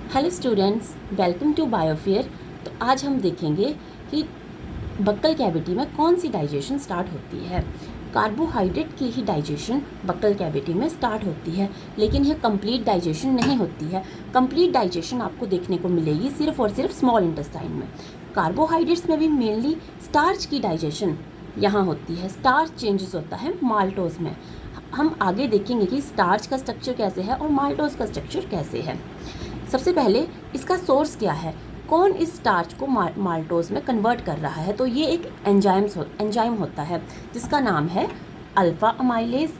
Hello students, welcome to bio fair. तो आज हम देखेंगे कि बक्कल कैविटी में कौन सी डाइजेशन स्टार्ट होती है। कार्बोहाइड्रेट की ही डाइजेशन बक्कल कैविटी में स्टार्ट होती है, लेकिन यह कंप्लीट डाइजेशन नहीं होती है। कंप्लीट डाइजेशन आपको देखने को मिलेगी सिर्फ और सिर्फ स्मॉल इंटेस्टाइन में। कार्बोहाइड्रेट्स में भी मेनली स्टार्च की डाइजेशन यहाँ होती है। स्टार्च चेंजेस होता है माल्टोज में। हम आगे देखेंगे कि स्टार्च का स्ट्रक्चर कैसे है और माल्टोज का स्ट्रक्चर कैसे है। सबसे पहले इसका सोर्स क्या है, कौन इस स्टार्च को माल्टोज में कन्वर्ट कर रहा है। तो ये एक एंजाइम होता है जिसका नाम है अल्फ़ा अमाइलेज,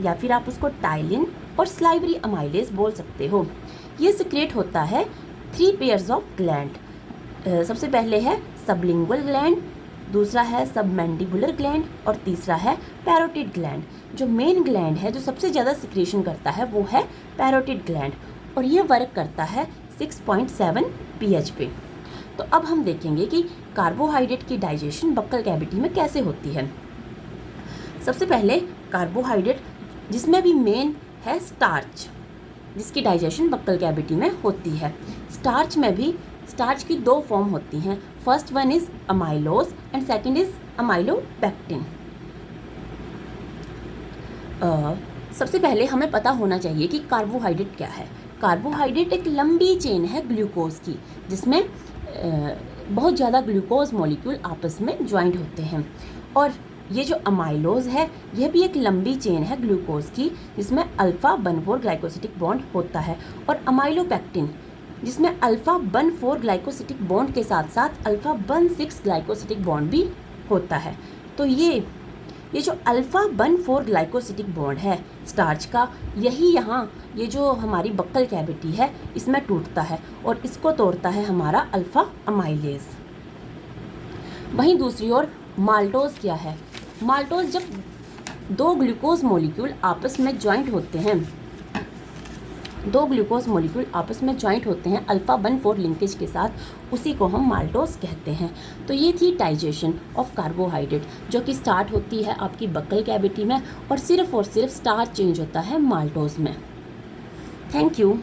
या फिर आप उसको टाइलिन और स्लाइवरी अमाइलेज बोल सकते हो। ये सिक्रेट होता है 3 पेयर्स ऑफ ग्लैंड। सबसे पहले है सबलिंगुअल ग्लैंड, दूसरा है सबमैंडिबुलर ग्लैंड और तीसरा है पैरोटिड ग्लैंड। जो मेन ग्लैंड है, जो सबसे ज़्यादा सिक्रेशन करता है, वो है पैरोटिड ग्लैंड और ये वर्क करता है 6.7 pH पे। तो अब हम देखेंगे कि कार्बोहाइड्रेट की डाइजेशन बक्कल कैविटी में कैसे होती है। सबसे पहले कार्बोहाइड्रेट, जिसमें भी मेन है स्टार्च, जिसकी डाइजेशन बक्कल कैविटी में होती है। स्टार्च में भी स्टार्च की 2 फॉर्म होती हैं। First one is amylose and second is amylopectin. सबसे पहले हमें पता होना चाहिए कि कार्बोहाइड्रेट क्या है। कार्बोहाइड्रेट एक लंबी चेन है ग्लूकोज की, जिसमें बहुत ज़्यादा ग्लूकोज मॉलिक्यूल आपस में ज्वाइंट होते हैं। और ये जो अमाइलोज है, यह भी एक लंबी चेन है ग्लूकोज की, जिसमें अल्फ़ा बन 4 ग्लाइकोसिटिक बॉन्ड होता है। और अमाइलोपेक्टिन, जिसमें अल्फ़ा बन 4 ग्लाइकोसिटिक बॉन्ड के साथ साथ अल्फ़ा बन 6 ग्लाइकोसिटिक बॉन्ड भी होता है। तो ये जो अल्फ़ा बन 4 ग्लाइकोसिटिक बॉन्ड है स्टार्च का, यही यहाँ ये जो हमारी बक्कल कैविटी है इसमें टूटता है और इसको तोड़ता है हमारा अल्फ़ा अमाइलेज। वहीं दूसरी ओर माल्टोज क्या है। माल्टोज जब 2 ग्लूकोज मॉलिक्यूल आपस में ज्वाइंट होते हैं, 2 ग्लूकोज मॉलिक्यूल आपस में ज्वाइंट होते हैं अल्फ़ा बन 4 लिंकेज के साथ, उसी को हम माल्टोज कहते हैं। तो ये थी डाइजेशन ऑफ कार्बोहाइड्रेट, जो कि स्टार्ट होती है आपकी बक्कल कैविटी में और सिर्फ स्टार्च चेंज होता है माल्टोज में। Thank you.